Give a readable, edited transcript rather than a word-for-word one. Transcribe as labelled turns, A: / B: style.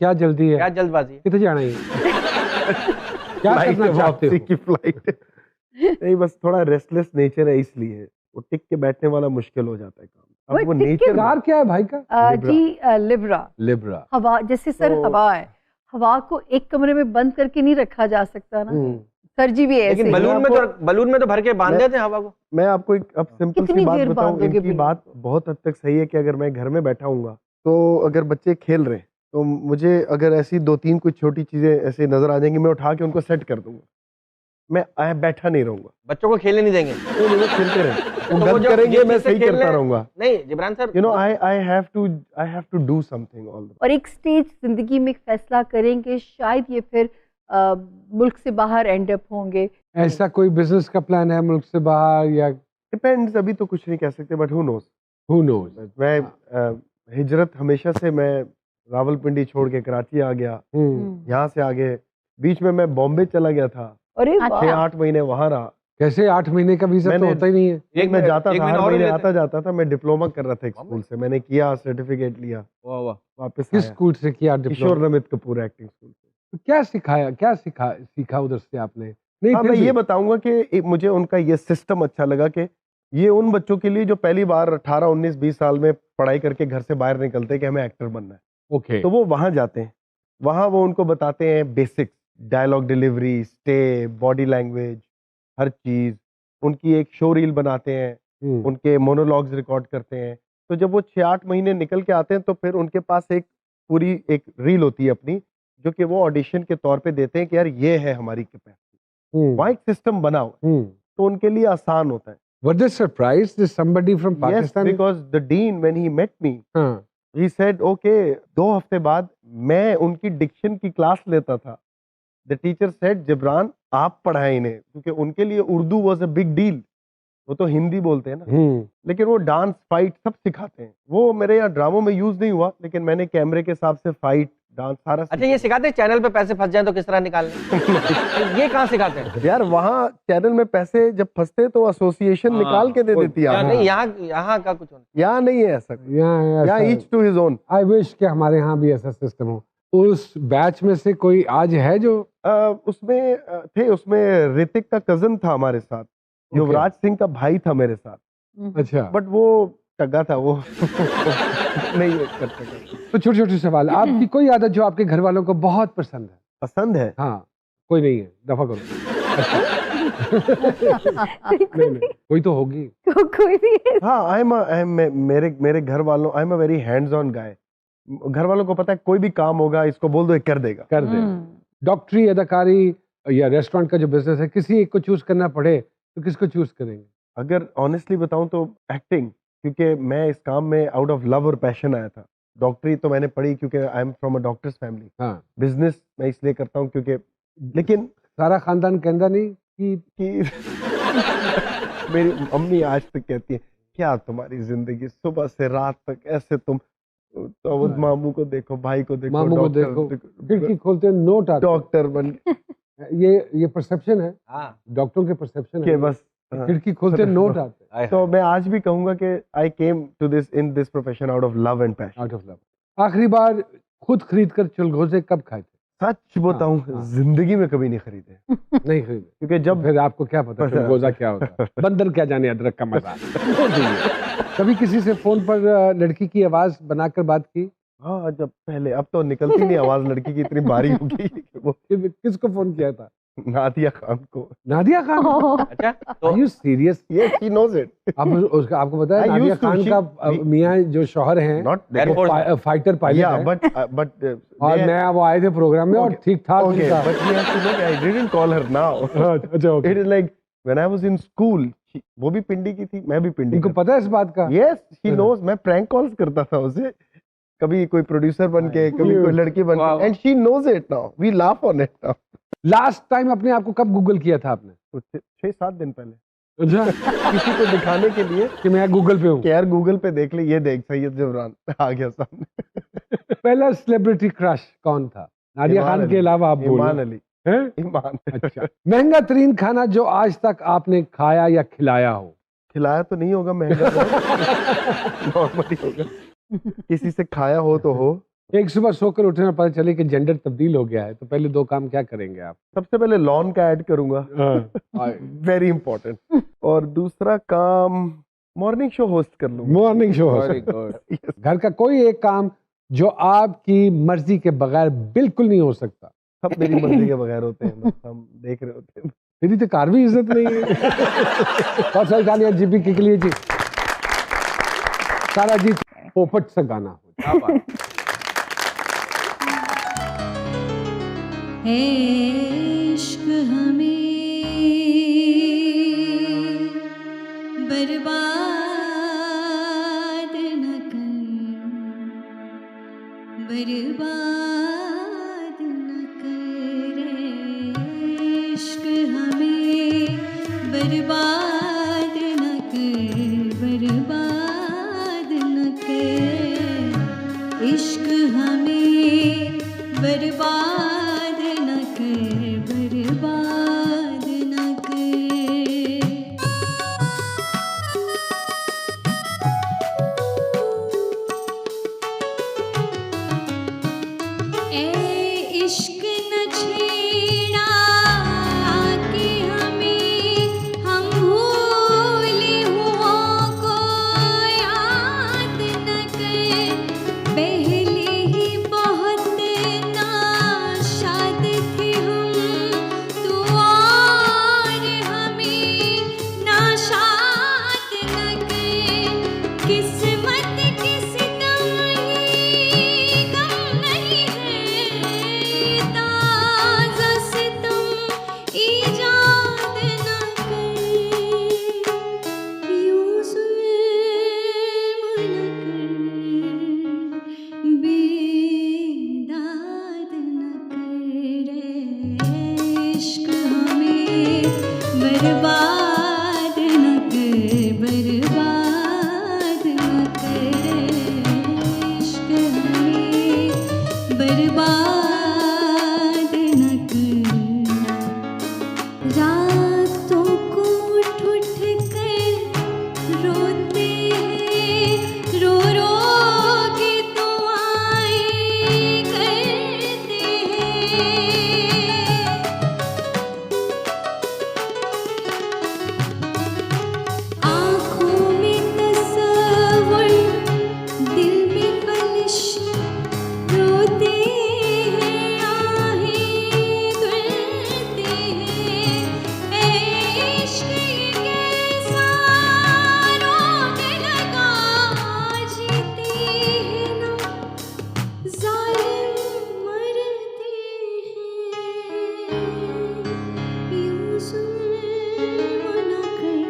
A: क्या जल्दी है?
B: क्या जल्दबाजी है?
A: कितने जाना है? क्या करना चाहते हो?
C: की फ्लाइट नहीं, बस थोड़ा रेस्टलेस नेचर है, इसलिए वो टिक के बैठने वाला मुश्किल हो जाता है काम। अब वो नेचर।
A: कार क्या है भाई का?
D: लिब्रा।
A: लिब्रा।
D: हवा, जैसे सर हवा है, हवा को एक कमरे में बंद करके नहीं रखा जा सकता ना। सर जी भी ऐसे।
B: लेकिन बलून में तो भर के बांध देते हैं हवा को।
C: मैं आपको एक अब सिंपल सी बात बताऊं, इनकी
D: बलून?
C: बात बहुत हद तक सही है कि अगर मैं घर में बैठा हूँगा तो अगर बच्चे खेल रहे हैं तो मुझे अगर ऐसी 2-3 कुछ छोटी चीजें ऐसे नजर आ जाएंगी, मैं उठा के उनको सेट कर दूंगा। मैं बैठा नहीं रहूंगा।
B: बच्चों को खेलने नहीं देंगे?
C: तो वो खेलते रहे,
B: तो
C: वो
B: वो
C: गलत
B: जो
C: करेंगे,
B: ये
C: मैं
B: चीज़ से
C: सही करता
B: खेलने-
C: रहूंगा।
B: नहीं Jibran sir,
C: you know I have to do something all the.
D: और एक स्टेज जिंदगी में एक फैसला करेंगे, शायद ये फिर मुल्क से बाहर एंड अप होंगे।
A: ऐसा कोई बिजनेस का प्लान है मुल्क से बाहर या?
C: डिपेंड्स, अभी तो कुछ नहीं कह सकते, but who knows.
A: Who knows.
C: मैं हिजरत हमेशा से, मैं रावलपिंडी छोड़ के कराची आ गया, यहाँ से आगे बीच में मैं बॉम्बे चला गया था,
D: अरे
C: 6-8 महीने वहाँ रहा।
A: कैसे 8 महीने का वीजा तो होता ही नहीं है।
C: मैं जाता था, हर
B: और
C: महीने
B: लेते
C: आता जाता था। मैं डिप्लोमा कर रहा था एक स्कूल से, मैंने किया, सर्टिफिकेट लिया,
B: वाह वाह।
C: वापस
A: किस
C: आया।
A: स्कूल से किया
C: Kishore
A: diploma?
C: Namit Kapoor acting school से।
A: तो क्या सिखाया, क्या सीखा उधर से आपने? नहीं
C: हाँ,
A: फिर
C: मैं
A: भी-
C: ये बताऊंगा कि मुझे उनका ये सिस्टम अच्छा लगा कि ये उन बच्चों के लिए जो पहली बार 18, 19, 20 साल में पढ़ाई करके घर से बाहर निकलते हैं कि हमें एक्टर बनना है,
A: ओके।
C: तो वो वहां जाते हैं। वहां वो उनको बताते हैं basics, dialogue delivery, stay, body language, हर चीज। उनकी एक शो रील बनाते हैं, उनके मोनोलॉग्स रिकॉर्ड करते हैं। तो जब वो 6-8 महीने निकल के आते हैं तो फिर उनके पास एक पूरी एक रील होती है अपनी, जो कि वो ऑडिशन के तौर पे देते हैं कि यार ये है हमारी कैपेसिटी। वहाँ एक सिस्टम बना हुआ है, तो उनके लिए आसान होता है।
A: Were they surprised that somebody from
C: Yes,
A: Pakistan?
C: because the dean when he met me,
A: हाँ,
C: he said, okay, 2 हफ्ते बाद मैं उनकी डिक्शन की क्लास लेता था। The teacher said, जिब्रान आप पढ़ाएं इन्हें, क्योंकि उनके लिए Urdu was a big deal। वो तो हिंदी बोलते हैं ना, लेकिन वो डांस, फाइट सब सिखाते हैं। वो मेरे यहाँ ड्रामों में यूज नहीं हुआ, लेकिन मैंने कैमरे के हिसाब से फाइट, डांस सारा
B: अच्छा, ये सिखाते हैं चैनल पे पैसे फंस जाएं तो किस तरह निकालने? ये कहाँ सिखाते हैं?
C: यार वहाँ चैनल में पैसे जब फंसते तो एसोसिएशन निकाल के दे देती है।
B: नहीं, यहाँ का कुछ होना।
C: यहाँ नहीं है ऐसा, यहाँ
A: यहाँ
C: each to his own.
A: I wish कि हमारे यहाँ भी ऐसा सिस्टम हो। उस बैच में से कोई आज है जो
C: उसमें थे, उसमें ऋतिक का कजन था हमारे साथ, युवराज सिंह का भाई था मेरे साथ।
A: अच्छा,
C: बट वो टगा था, वो नहीं कर सका।
A: तो छोटे छोटे सवाल, आपकी कोई आदत जो आपके घर वालों को बहुत पसंद है?
C: पसंद है?
A: हाँ, कोई नहीं है, दफा करो। नहीं, कोई तो होगी।
D: कोई भी है।
C: हाँ, मेरे घर वालों, I am a very hands on guy. घर वालों को पता है कोई भी काम होगा, इसको बोल दो, ये कर देगा।
A: कर दे। डॉक्टरी, अदाकारी या रेस्टोरेंट का जो बिजनेस है, किसी एक को चूज करना पड़े तो किसको चूज करेंगे?
C: अगर ऑनेस्टली बताऊं तो एक्टिंग, क्योंकि मैं इस काम में आउट ऑफ लव और पैशन आया था। डॉक्टरी तो मैंने पढ़ी क्योंकि I am from a doctor's family.
A: हाँ,
C: बिजनेस मैं इसलिए करता हूँ क्योंकि, लेकिन
A: सारा खानदान कहता नहीं
C: कि मेरी अम्मी आज तक कहती है, क्या तुम्हारी जिंदगी सुबह से रात तक ऐसे, तुम तो मामू को देखो, भाई को देखो,
A: मामू को देखो, खिड़की खोलते हैं नोट आता,
C: डॉक्टर बन।
A: ये परसेप्शन है,
B: हाँ,
A: डॉक्टरों के परसेप्शन
C: के
A: है।
C: बस
A: खिड़की खोलते हैं नोट आते।
C: तो मैं आज भी कहूंगा कि I came to this in this profession out of love and passion.
A: Out of love. आखिरी बार खुद खरीद कर चुलगोजे कब खाए थे?
C: सच बताऊं, जिंदगी में कभी नहीं खरीदे।
A: नहीं खरीदे,
C: क्योंकि जब
A: फिर आपको क्या पता चुलगोजा क्या होता है? बंदर क्या जाने अदरक का मजा। कभी किसी से फोन पर लड़की की आवाज बनाकर बात की?
C: हाँ, जब पहले, अब तो निकलती नहीं आवाज लड़की की, इतनी भारी हो गई। वो
A: किसको फोन किया था?
C: नादिया खान को।
A: नादिया खान?
B: अच्छा, तो
A: Are you serious?
C: Yes, she knows it.
A: आपको पता है
C: I
A: Nadia
C: used to,
A: Khan का मियाँ जो शौहर हैं,
C: Not
B: Air
A: fighter pilot
C: yeah,
A: है।
C: but
A: और मैं वो आए थे प्रोग्राम में और ठीक ठाक
C: okay, but we have to know that I didn't call her now.
A: अच्छा, okay.
C: It is like when I was in school, वो भी पिंडी की थी, मैं भी पिंडी
A: इनको
C: का।
A: पता है इस बात का?
C: Yes, she knows. मैं प्रैंक कॉल्स करता था उसे, कभी कोई प्रोड्यूसर बन के, कभी कोई लड़की बन के, and she knows it now. We laugh on it now.
A: Last time अपने आप को कब गूगल किया था आपने?
C: तो 6-7 दिन पहले
A: अच्छा,
C: किसी को दिखाने के लिए
A: कि मैं गूगल पे हूँ।
C: कि यार गूगल पे देख ले, ये देख सैयद जिब्रान आ गया सामने।
A: पहला सेलिब्रिटी क्रश कौन था? नादिया खान के अलावा आप बोलो।
C: ईमान अली।
A: हैं?
C: ईमान।
A: अच्छा, महंगा तरीन खाना जो आज तक आपने खाया या खिलाया हो?
C: खिलाया तो नहीं होगा, महंगा नॉर्मली होगा। किसी से खाया हो तो हो,
A: एक सुबह सोकर उठने और पता चले कि जेंडर तब्दील हो गया है, तो पहले 2 काम क्या करेंगे आप?
C: सबसे पहले लॉन का ऐड करूंगा,
A: हाँ,
C: वेरी इंपॉर्टेंट। और दूसरा काम मॉर्निंग शो होस्ट कर लूंगा।
A: Morning show.
B: Very good.
A: घर का कोई एक काम जो आपकी मर्जी के बगैर बिल्कुल नहीं हो सकता।
C: सब मेरी मर्जी के बगैर होते हैं, बस हम देख रहे होते हैं।
A: तेरी तो कार भी इज्जत नहीं है। बहुत सारी गालियां जीपी के लिए जी। सारा जी पोपट सा गाना हो।
B: क्या बात।
E: इश्क हमें बर्बाद न कर, बर्बाद न कर। इश्क हमें बर्बाद न कर, बर्बाद न कर। इश्क हमें बर्बाद न कर, बर्बाद न कर। ए इश्क न छेड़ा कि हमें, हम भूले हुओं को याद न कर। पहले ही बहुत नाशाद थे हम, तू और हमें नाशाद न कर। किस्मत की सितम ही गम नहीं है, ताज़ा सितम ईजाद न कर। यूं जुल्म न कर, बेदाद न कर। इश्क हमें बर्बाद न कर, बर्बाद न कर। इश्क हमें बर्बाद न कर। रातों को उठ उठ कर रोते हैं, रो रो के दुआएं करते हैं। आँखों में तसव्वुर, दिल में खलिश, रोते हैं, आहें धुलते हैं। ए इश्क ये कैसा रोग लगा, जीते हैं ना ज़ालिम मरते हैं। यूं जुल्म न कर,